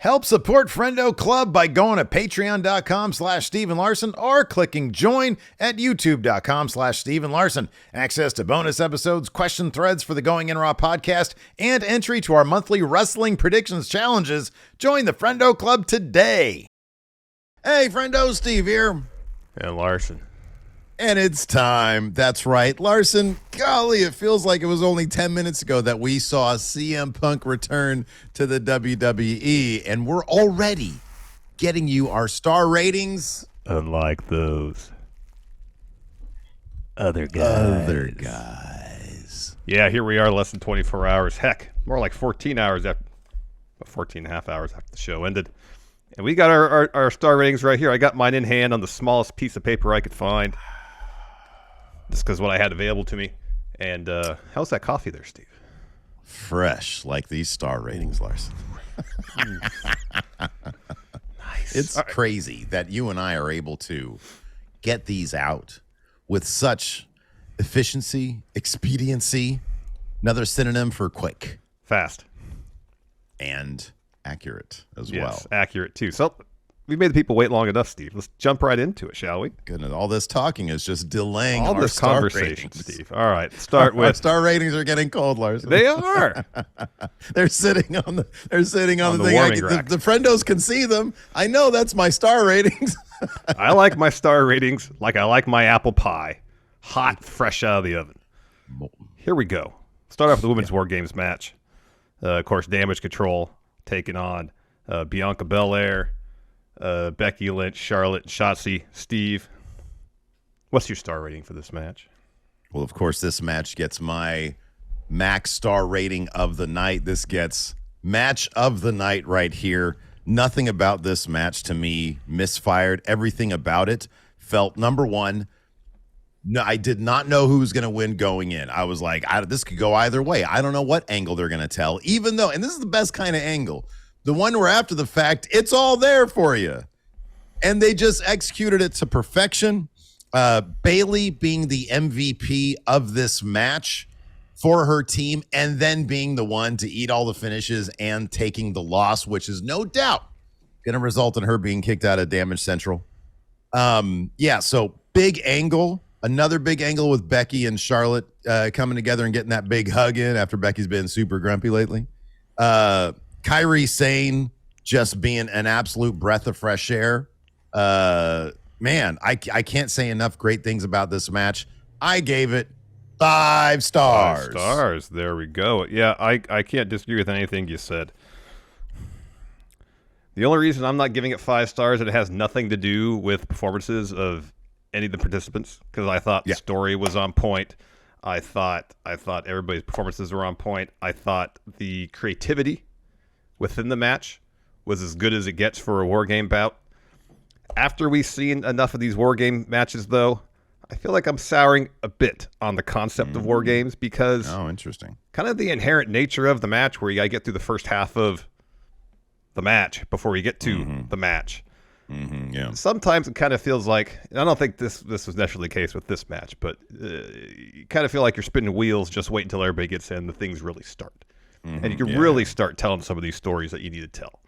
Help support Friendo Club by going to patreon.com/Steven Larson or clicking join at youtube.com/Steven Larson. Access to bonus episodes, question threads for the Going In Raw podcast, and entry to our monthly wrestling predictions challenges. Join the Friendo Club today. Hey, Friendo, Steve here. And Larson. And it's time. That's right. Larson, golly, it feels like it was only 10 minutes ago that we saw CM Punk return to the WWE, and we're already getting you our star ratings. Unlike those other guys. Yeah, here we are, less than 24 hours. Heck, more like 14 hours after, 14 and a half hours after the show ended. And we got our star ratings right here. I got mine in hand on the smallest piece of paper I could find. Just because what I had available to me. And how's that coffee there, Steve? Fresh, like these star ratings, Larson. Nice. It's crazy that you and I are able to get these out with such efficiency, expediency, another synonym for quick. Fast. And accurate as well. Yes, accurate too. So we've made the people wait long enough, Steve. Let's jump right into it, shall we? Goodness, all this talking is just delaying all our this star conversation, ratings. Steve. All right, start with our star ratings are getting cold, Larson. They are. They're sitting on the thing. Warming rack. The friendos can see them. I know that's my star ratings. I like my star ratings like I like my apple pie, hot, fresh out of the oven. Here we go. Start off with the women's WarGames match. Of course, Damage Control taking on Bianca Belair, Becky Lynch, Charlotte, Shotzi. Steve, what's your star rating for this match? Well, of course, this match gets my max star rating of the night. This gets match of the night right here. Nothing about this match to me misfired. Everything about it felt, number one, no, I did not know who was going to win going in. I was like, this could go either way. I don't know what angle they're going to tell, even though, and this is the best kind of angle, the one where after the fact, it's all there for you. And they just executed it to perfection. Bayley being the MVP of this match for her team, and then being the one to eat all the finishes and taking the loss, which is no doubt going to result in her being kicked out of Damage Central. So big angle. Another big angle with Becky and Charlotte coming together and getting that big hug in after Becky's been super grumpy lately. Kairi Sane just being an absolute breath of fresh air. Man, I can't say enough great things about this match. I gave it 5 stars. 5 stars. There we go. Yeah, I can't disagree with anything you said. The only reason I'm not giving it 5 stars, and it has nothing to do with performances of any of the participants, because I thought the story was on point. I thought everybody's performances were on point. I thought the creativity within the match was as good as it gets for a WarGame bout. After we've seen enough of these WarGame matches, though, I feel like I'm souring a bit on the concept of WarGames, because interesting. Kind of the inherent nature of the match, where you got to get through the first half of the match before you get to the match. Sometimes it kind of feels like, and I don't think this was necessarily the case with this match, but you kind of feel like you're spinning wheels, just wait until everybody gets in, the things really start. And you can really start telling some of these stories that you need to tell.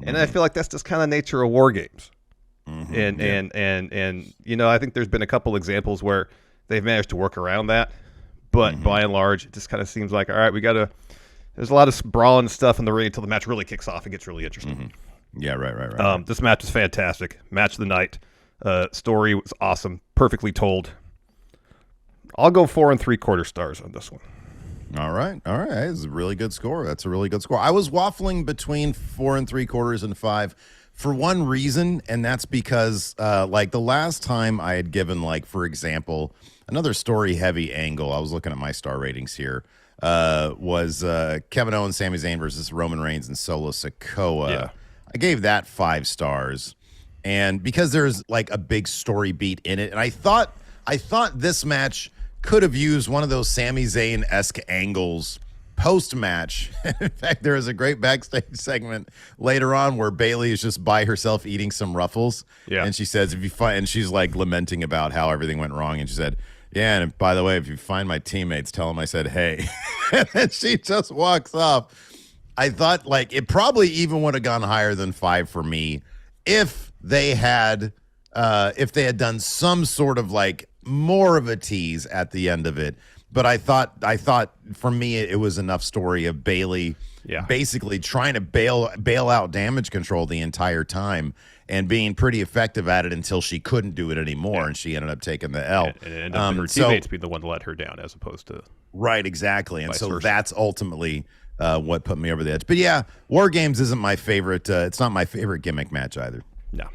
And I feel like that's just kind of nature of WarGames. And you know, I think there's been a couple examples where they've managed to work around that, but by and large, it just kind of seems like, all right, there's a lot of brawling stuff in the ring until the match really kicks off and gets really interesting. Yeah, right. This match was fantastic. Match of the night. Story was awesome. Perfectly told. I'll go 4 3/4 stars on this one. All right. It's a really good score. That's a really good score. I was waffling between 4 3/4 and 5 for one reason, and that's because like the last time I had given, like, for example, another story-heavy angle, I was looking at my star ratings here, was Kevin Owens, Sami Zayn versus Roman Reigns and Solo Sikoa. Yeah. I gave that 5 stars, and because there's like a big story beat in it, and I thought this match could have used one of those Sami Zayn-esque angles post-match. In fact, there is a great backstage segment later on where Bayley is just by herself eating some Ruffles, and she says, "If you find," and she's like lamenting about how everything went wrong, and she said, "Yeah, and by the way, if you find my teammates, tell them I said hey." And then she just walks off. I thought like it probably even would have gone higher than 5 for me if they had done some sort of like more of a tease at the end of it. But I thought for me it was enough story of Bailey basically trying to bail out damage control the entire time and being pretty effective at it until she couldn't do it anymore, and she ended up taking the L. And it ended up her teammates being the one to let her down as opposed to right, exactly. And so versa. that's ultimately what put me over the edge. But yeah, WarGames isn't my favorite. It's not my favorite gimmick match either. No.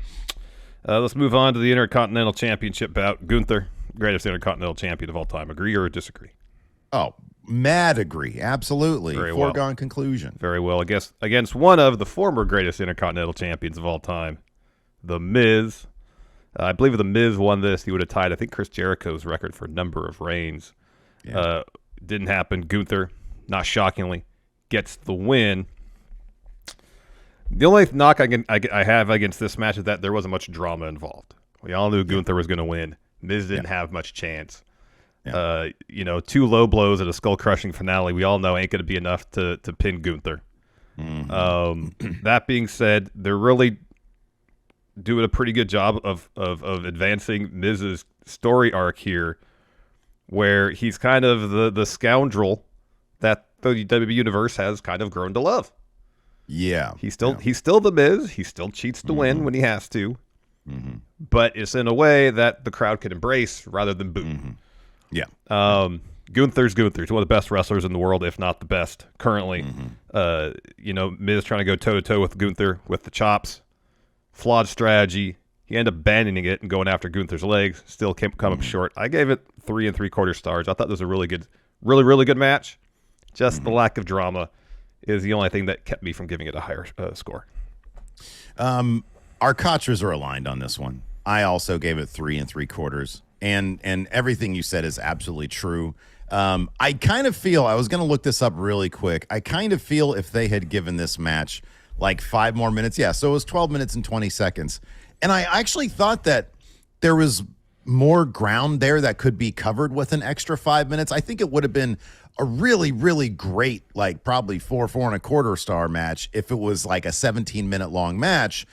Let's move on to the Intercontinental Championship bout. Gunther, greatest Intercontinental Champion of all time. Agree or disagree? Oh, mad agree. Absolutely. Very Foregone conclusion. Very well. I guess against one of the former greatest Intercontinental Champions of all time, The Miz. I believe if The Miz won this, he would have tied, I think, Chris Jericho's record for number of reigns. Yeah. Didn't happen. Gunther, not shockingly, gets the win. The only knock I have against this match is that there wasn't much drama involved. We all knew Gunther was going to win. Miz didn't have much chance. Yeah. 2 low blows at a skull-crushing finale, we all know ain't going to be enough to pin Gunther. Mm-hmm. That being said, they're really doing a pretty good job of advancing Miz's story arc here, where he's kind of the scoundrel that the WWE Universe has kind of grown to love. Yeah. He's still the Miz. He still cheats to win when he has to. Mm-hmm. But it's in a way that the crowd can embrace rather than boo. Mm-hmm. Yeah. Gunther's one of the best wrestlers in the world, if not the best currently. Mm-hmm. Miz trying to go toe-to-toe with Gunther with the chops. Flawed strategy. He ended up abandoning it and going after Gunther's legs. Still come up short. I gave it 3 3/4 stars. I thought this was a really good match. Just the lack of drama is the only thing that kept me from giving it a higher score. Our Kachras are aligned on this one. I also gave it 3 3/4, and everything you said is absolutely true. I kind of feel, I was going to look this up really quick. I kind of feel if they had given this match like 5 more minutes, so it was 12 minutes and 20 seconds. And I actually thought that there was more ground there that could be covered with an extra 5 minutes. I think it would have been a really, really great, like probably 4 1/4 star match if it was like a 17-minute long match,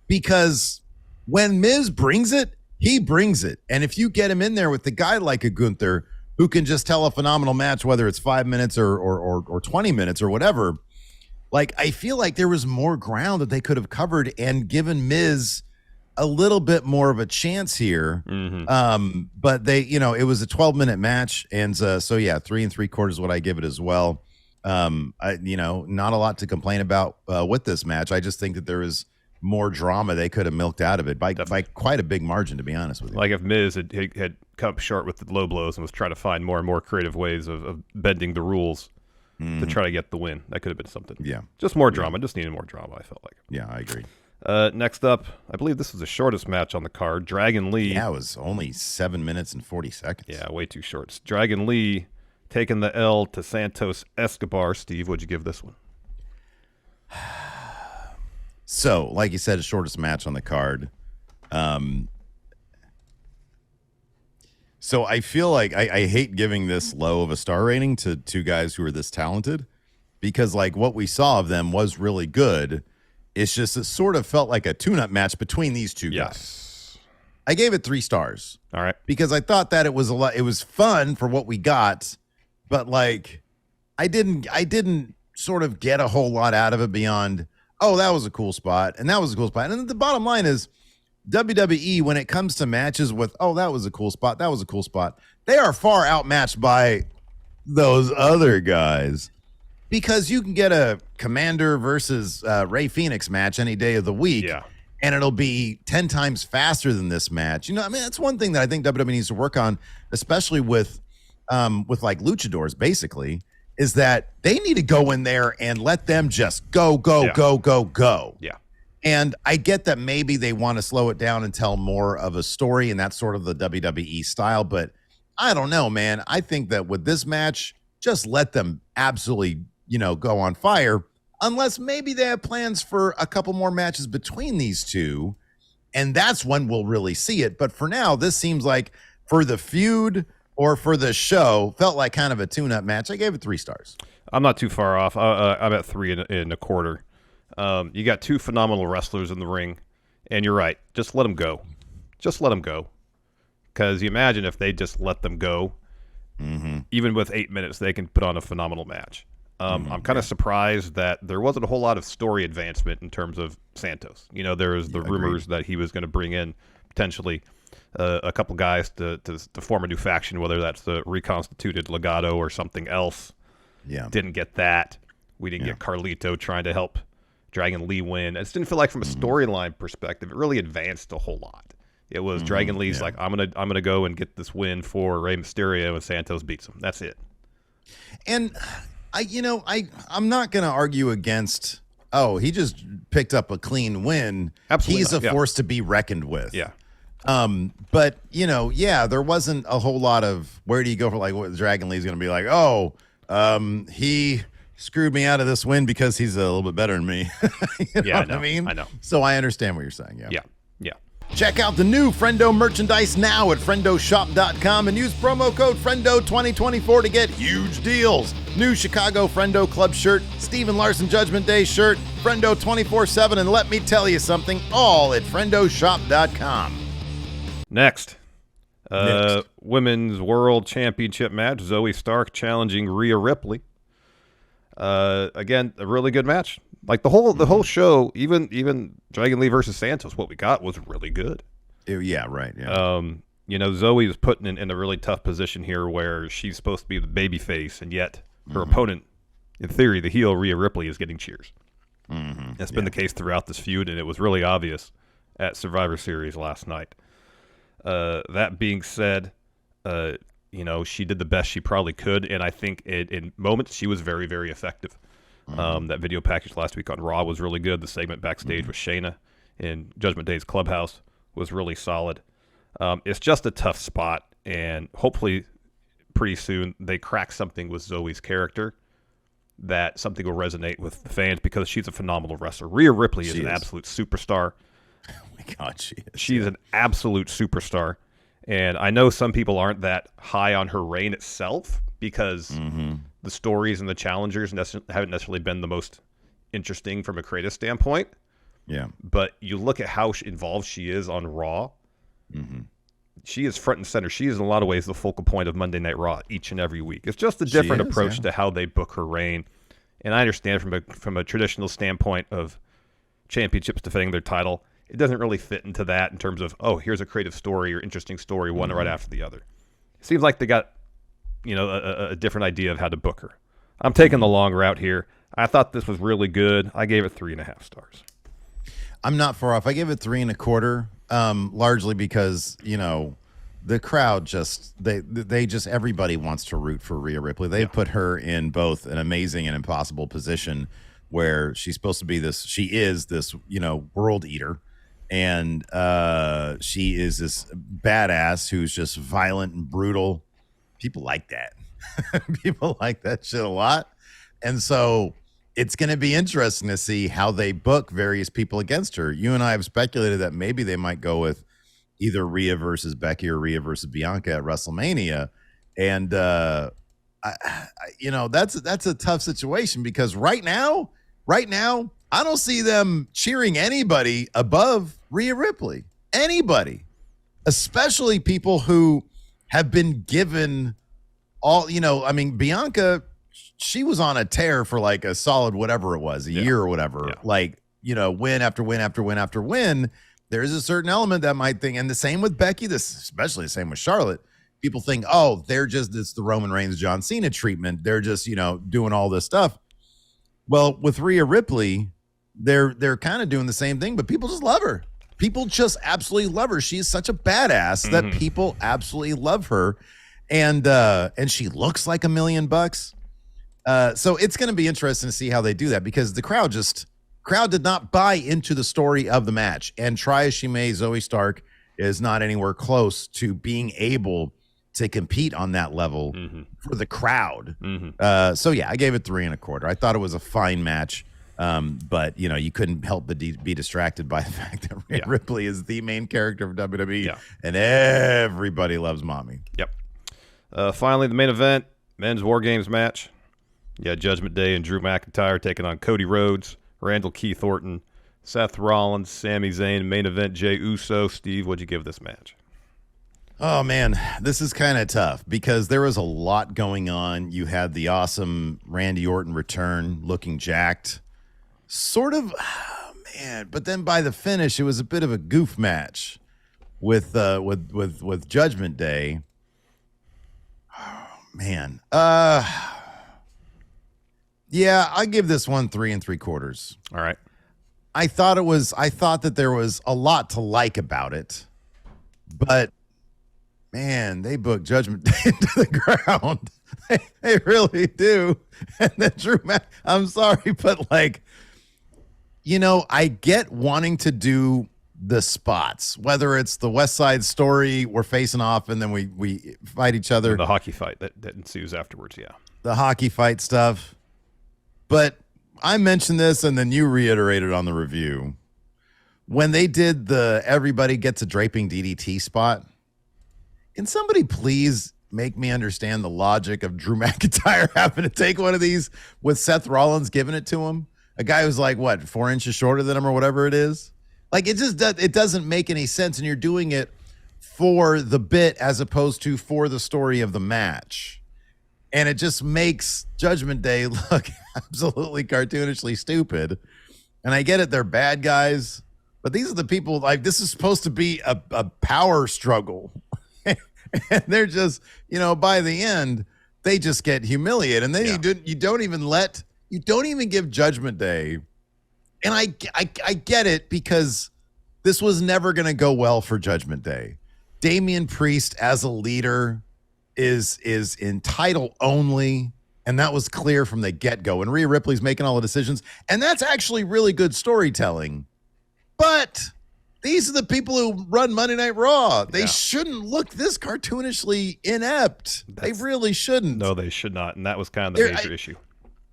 because when Miz brings it, he brings it. And if you get him in there with the guy like a Gunther who can just tell a phenomenal match, whether it's 5 minutes or 20 minutes or whatever, like I feel like there was more ground that they could have covered and given Miz a little bit more of a chance here. Mm-hmm. But they, it was a 12-minute match. And so 3 3/4 is what I give it as well. Not a lot to complain about with this match. I just think that there is more drama they could have milked out of it by quite a big margin, to be honest with you. Like if Miz had come up short with the low blows and was trying to find more and more creative ways of bending the rules to try to get the win, that could have been something. Yeah. Just more drama. Just needed more drama, I felt like. Yeah, I agree. Next up, I believe this was the shortest match on the card. Dragon Lee. Yeah, it was only 7 minutes and 40 seconds. Yeah, way too short. Dragon Lee taking the L to Santos Escobar. Steve, what'd you give this one? So, like you said, the shortest match on the card. So I feel like I hate giving this low of a star rating to 2 guys who are this talented, because like what we saw of them was really good. It's just it sort of felt like a tune-up match between these 2 guys. I gave it 3 stars. All right. Because I thought that it was fun for what we got, but like I didn't sort of get a whole lot out of it beyond, oh, that was a cool spot, and that was a cool spot. And the bottom line is WWE, when it comes to matches with, oh, that was a cool spot, that was a cool spot, they are far outmatched by those other guys. Because you can get a Commander versus Ray Phoenix match any day of the week, and it'll be 10 times faster than this match. That's one thing that I think WWE needs to work on, especially with like luchadors, basically, is that they need to go in there and let them just go. Yeah. And I get that maybe they want to slow it down and tell more of a story, and that's sort of the WWE style, but I don't know, man. I think that with this match, just let them absolutely go on fire, unless maybe they have plans for a couple more matches between these 2, and that's when we'll really see it. But for now, this seems like for the feud or for the show, felt like kind of a tune-up match. I gave it 3 stars. I'm not too far off. I'm at 3.25. You got two phenomenal wrestlers in the ring, and you're right. Just let them go. Just let them go. Because you imagine if they just let them go, even with 8 minutes, they can put on a phenomenal match. I'm kind of surprised that there wasn't a whole lot of story advancement in terms of Santos. You know, there was the rumors that he was going to bring in potentially a couple guys to form a new faction, whether that's the reconstituted Legado or something else. Yeah. Didn't get that. We didn't get Carlito trying to help Dragon Lee win. It just didn't feel like from a storyline perspective, it really advanced a whole lot. It was Dragon Lee's like, I'm gonna go and get this win for Rey Mysterio, and Santos beats him. That's it. And I'm not gonna argue against. Oh, he just picked up a clean win. Absolutely, he's a force to be reckoned with. Yeah. But there wasn't a whole lot of where do you go for like what Dragon Lee's gonna be like. Oh, he screwed me out of this win because he's a little bit better than me. I mean? I know. So I understand what you're saying. Yeah. Check out the new Friendo merchandise now at friendoshop.com and use promo code Friendo2024 to get huge deals. New Chicago Friendo Club shirt, Steven Larson Judgment Day shirt, Friendo 24/7, and let me tell you something, all at friendoshop.com. Next. Women's World Championship match, Zoe Stark challenging Rhea Ripley. Again, a really good match. Like the whole show, even Dragon Lee versus Santos, what we got was really good. Yeah, right. Yeah. Zoe is put in a really tough position here where she's supposed to be the baby face, and yet her opponent, in theory, the heel, Rhea Ripley, is getting cheers. That's been the case throughout this feud, and it was really obvious at Survivor Series last night. That being said, she did the best she probably could, and I think in moments she was very, very effective. That video package last week on Raw was really good. The segment backstage with Shayna in Judgment Day's clubhouse was really solid. It's just a tough spot, and hopefully pretty soon they crack something with Zoe's character that something will resonate with the fans because she's a phenomenal wrestler. Rhea Ripley is an absolute superstar. Oh my God, she is. She's an absolute superstar. And I know some people aren't that high on her reign itself because the stories and the challengers haven't necessarily been the most interesting from a creative standpoint. Yeah. But you look at how involved she is on Raw. She is front and center. She is in a lot of ways the focal point of Monday Night Raw each and every week. It's just a different approach to how they book her reign. And I understand from a traditional standpoint of championships defending their title, it doesn't really fit into that in terms of, here's a creative story or interesting story, one right after the other. It seems like they got, a different idea of how to book her. I'm taking the long route here. I thought this was really good. I gave it 3.5 stars. I'm not far off. I gave it 3.25, largely because, the crowd they just everybody wants to root for Rhea Ripley. They put her in both an amazing and impossible position where she's supposed to be she is this, world eater. And she is this badass who's just violent and brutal. People like that. People like that shit a lot. And so it's going to be interesting to see how they book various people against her. You and I have speculated that maybe they might go with either Rhea versus Becky or Rhea versus Bianca at WrestleMania. And, that's a tough situation because right now, I don't see them cheering anybody above Rhea Ripley. Anybody. Especially people who have been given all, Bianca, she was on a tear for like a solid whatever it was, a year or whatever. Yeah. Like, win after win after win after win. There's a certain element that might think, and the same with Becky, especially the same with Charlotte. People think, it's the Roman Reigns, John Cena treatment. They're just, doing all this stuff. Well, with Rhea Ripley, they're kind of doing the same thing, but people just love her. People just absolutely love her. She's such a badass that people absolutely love her. And she looks like $1 million. So it's going to be interesting to see how they do that because the crowd did not buy into the story of the match. And try as she may, Zoe Stark is not anywhere close to being able to compete on that level for the crowd. So I gave it 3.25. I thought it was a fine match. But you couldn't help but be distracted by the fact that Rhea Ripley is the main character of WWE and everybody loves mommy. Yep. Finally, the main event, men's WarGames match. Yeah, Judgment Day and Drew McIntyre taking on Cody Rhodes, Randall Keith Orton, Seth Rollins, Sami Zayn, main event Jey Uso. Steve, what'd you give this match? Oh, man, this is kind of tough because there was a lot going on. You had the awesome Randy Orton return looking jacked. Sort of, man, but then by the finish, it was a bit of a goof match with Judgment Day. Oh, man. Yeah, I give this one 3 3/4. All right. I thought that there was a lot to like about it, but man, they booked Judgment Day into the ground. They really do. And then I'm sorry, but like, I get wanting to do the spots, whether it's the West Side Story, we're facing off and then we fight each other. The hockey fight that ensues afterwards, yeah. The hockey fight stuff. But I mentioned this and then you reiterated on the review. When they did the everybody gets a draping DDT spot, can somebody please make me understand the logic of Drew McIntyre having to take one of these with Seth Rollins giving it to him? A guy who's like, 4 inches shorter than him or whatever it is? Like, it doesn't make any sense, and you're doing it for the bit as opposed to for the story of the match. And it just makes Judgment Day look absolutely cartoonishly stupid. And I get it, they're bad guys, but these are the people, like, this is supposed to be a power struggle. And they're just, by the end, they just get humiliated. And then you don't even give Judgment Day. And I get it because this was never going to go well for Judgment Day. Damian Priest as a leader is in title only. And that was clear from the get-go. And Rhea Ripley's making all the decisions. And that's actually really good storytelling. But these are the people who run Monday Night Raw. They shouldn't look this cartoonishly inept. They really shouldn't. No, they should not. And that was kind of the major issue.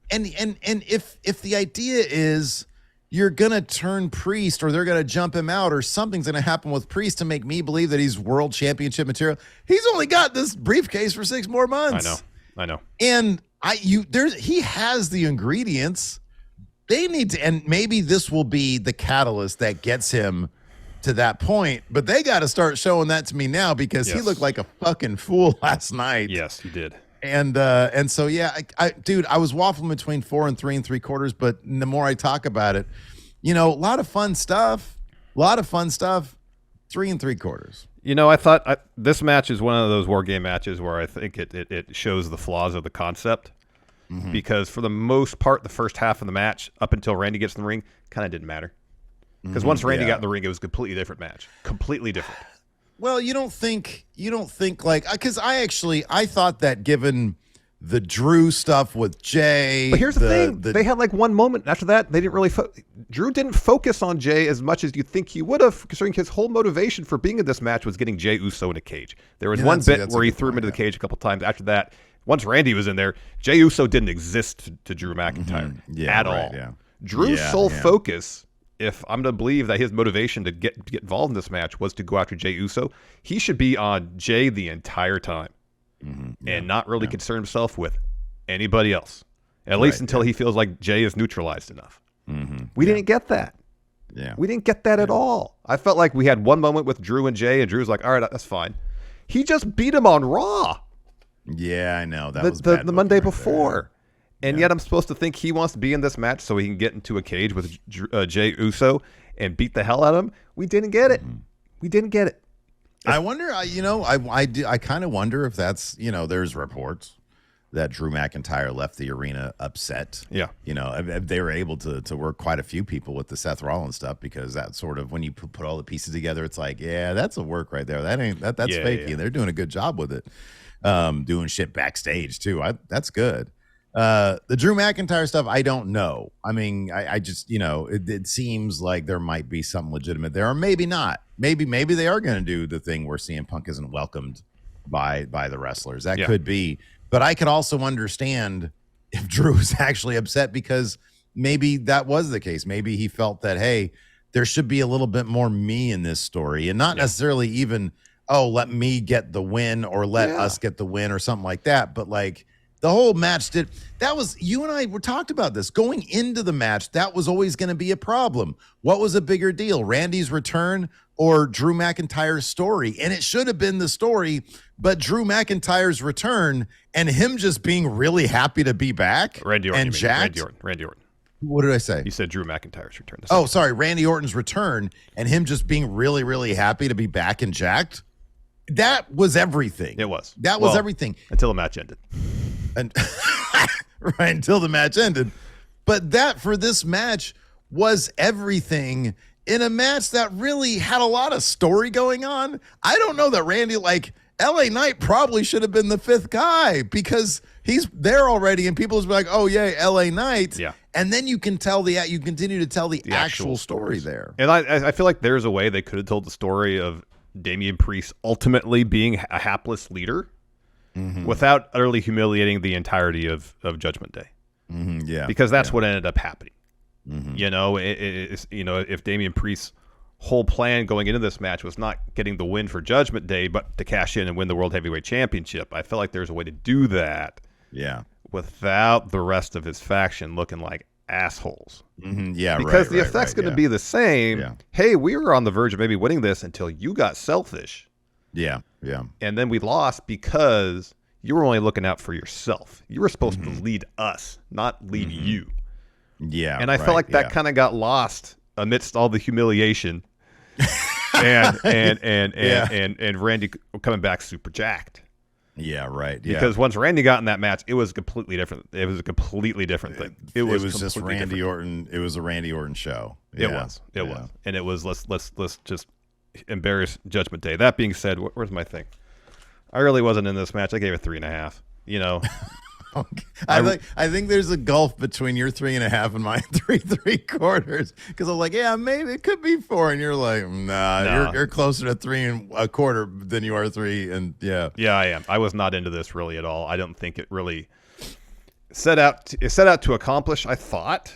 And if the idea is you're going to turn Priest or they're going to jump him out or something's going to happen with Priest to make me believe that he's world championship material, he's only got this briefcase for 6 more months. I know. And he has the ingredients. They need to, and maybe this will be the catalyst that gets him to that point, but they got to start showing that to me now because he looked like a fucking fool last night. Yes, he did. And so, yeah, dude, I was waffling between 4 and 3 3/4, but the more I talk about it, a lot of fun stuff, 3 3/4. I thought this match is one of those war game matches where I think it shows the flaws of the concept. Mm-hmm. Because for the most part, the first half of the match, up until Randy gets in the ring, kind of didn't matter. Because once Randy got in the ring, it was a completely different match. Completely different. Well, you don't think like, because I thought that given the Drew stuff with Jay. But here's the thing. They had like one moment. After that, they didn't really Drew didn't focus on Jay as much as you think he would have, considering his whole motivation for being in this match was getting Jey Uso in a cage. There was one bit where he threw him into the cage a couple times. After that, once Randy was in there, Jey Uso didn't exist to Drew McIntyre at all. Yeah. Drew's sole focus, if I'm to believe that his motivation to get involved in this match was to go after Jey Uso, he should be on Jay the entire time and not really concern himself with anybody else, at least until he feels like Jay is neutralized enough. We didn't get that. Yeah, we didn't get that at all. I felt like we had one moment with Drew and Jay, and Drew's like, all right, that's fine. He just beat him on Raw. Yeah, I know. That was the Monday before. And yet I'm supposed to think he wants to be in this match so he can get into a cage with Jey Uso and beat the hell out of him. We didn't get it. We didn't get it. I wonder, I kind of wonder if that's, there's reports that Drew McIntyre left the arena upset. Yeah. They were able to work quite a few people with the Seth Rollins stuff because that sort of, when you put all the pieces together, it's like, yeah, that's a work right there. That's fakey. And they're doing a good job with it. Doing shit backstage too. That's good. The Drew McIntyre stuff, I don't know. I mean, I just, it seems like there might be something legitimate there, or maybe not. Maybe they are going to do the thing where CM Punk isn't welcomed by the wrestlers. That could be. But I could also understand if Drew is actually upset because maybe that was the case. Maybe he felt that, hey, there should be a little bit more me in this story, and not necessarily even, oh, let me get the win or let us get the win or something like that. But like The whole match you and I were talked about this going into the match. That was always going to be a problem. What was a bigger deal, Randy's return or Drew McIntyre's story? And it should have been the story, but Drew McIntyre's return and him just being really happy to be back. Randy Orton, and jacked. Randy Orton. What did I say? You said Drew McIntyre's return. Oh, sorry. Randy Orton's return and him just being really, really happy to be back and jacked. That was everything. It was. That was everything. Until the match ended. And right, until the match ended. But that for this match was everything in a match that really had a lot of story going on. I don't know that Randy, LA Knight probably should have been the fifth guy because he's there already and people just be like, oh yeah, LA Knight. Yeah. And then you can continue to tell the actual story there. And I feel like there's a way they could have told the story of Damian Priest ultimately being a hapless leader without utterly humiliating the entirety of Judgment Day. Yeah. Because that's what ended up happening. If Damian Priest's whole plan going into this match was not getting the win for Judgment Day, but to cash in and win the World Heavyweight Championship, I feel like there's a way to do that. Yeah. Without the rest of his faction looking like assholes. Yeah, because the effect's going to be the same. Yeah. Hey, we were on the verge of maybe winning this until you got selfish. Yeah, yeah. And then we lost because you were only looking out for yourself. You were supposed to lead us, not lead you. Yeah. And I felt like that kind of got lost amidst all the humiliation and Randy coming back super jacked. Yeah, right. Yeah. Because once Randy got in that match, it was completely different. It was a completely different thing. It was just Randy Orton. It was a Randy Orton show. It was. It was. And it was let's just embarrass Judgment Day. That being said, where's my thing? I really wasn't in this match. I gave it 3.5. I think there's a gulf between your 3.5 and my 3.75 because I'm like, yeah, maybe it could be 4, and you're like, nah. You're closer to 3.25 than you are 3, and yeah, I am. I was not into this really at all. I don't think it really set out to accomplish. I thought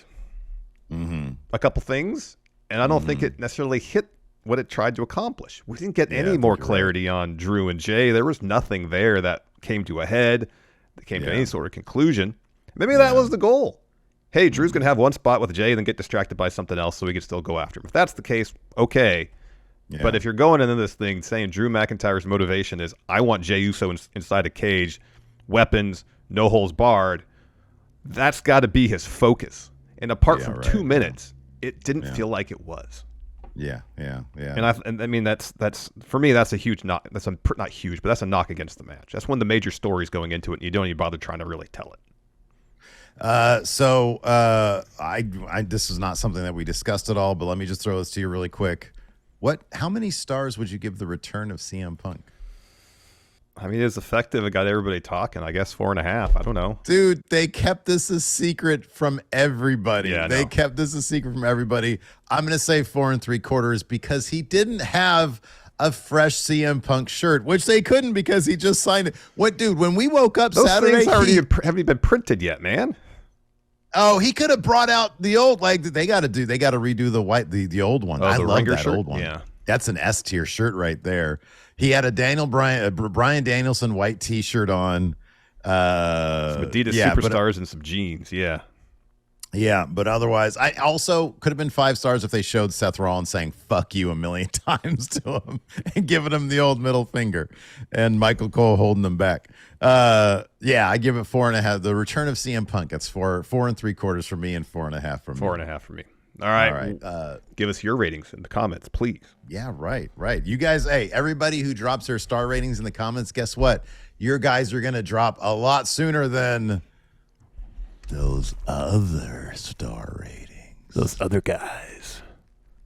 a couple things, and I don't think it necessarily hit what it tried to accomplish. We didn't get any more clarity on Drew and Jay. There was nothing there that came to a head. That came to any sort of conclusion. Maybe that was the goal. Hey, Drew's going to have one spot with Jay, then get distracted by something else so we can still go after him. If that's the case, okay. Yeah. But if you're going into this thing saying Drew McIntyre's motivation is, I want Jey Uso inside a cage, weapons, no holds barred, that's got to be his focus. And apart from 2 minutes, it didn't feel like it was. Yeah. And I mean that's for me that's a huge knock. That's not huge, but that's a knock against the match. That's when the major story's going into it, and you don't even bother trying to really tell it. This is not something that we discussed at all, but let me just throw this to you really quick. How many stars would you give the return of CM Punk? I mean, it's effective. It got everybody talking. I guess 4.5. I don't know. Dude, they kept this a secret from everybody. Yeah, they kept this a secret from everybody. I'm going to say 4.75 because he didn't have a fresh CM Punk shirt, which they couldn't because he just signed it. When we woke up those Saturday, things haven't been printed yet, man. Oh, he could have brought out the old, they got to redo the old one. I love that shirt? Old one. Yeah. That's an S tier shirt right there. He had a Bryan Danielson white T-shirt on. Some Adidas Superstars and some jeans. Yeah. Yeah, but otherwise, I also could have been 5 stars if they showed Seth Rollins saying "fuck you" a million times to him and giving him the old middle finger, and Michael Cole holding them back. I give it 4.5. The return of CM Punk. That's 4.75 for me and 4.5 for me. 4.5 for me. All right. Give us your ratings in the comments, please. Yeah, right. You guys, everybody who drops their star ratings in the comments, guess what? Your guys are going to drop a lot sooner than those other star ratings. Those other guys.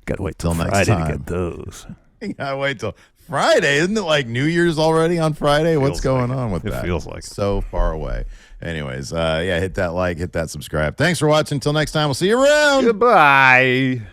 Got to wait till Friday to get those. You got to wait till Friday. Isn't it like New Year's already on Friday? What's going on with that? It feels like so far away. Anyways, hit that like, hit that subscribe. Thanks for watching. Until next time, we'll see you around. Goodbye.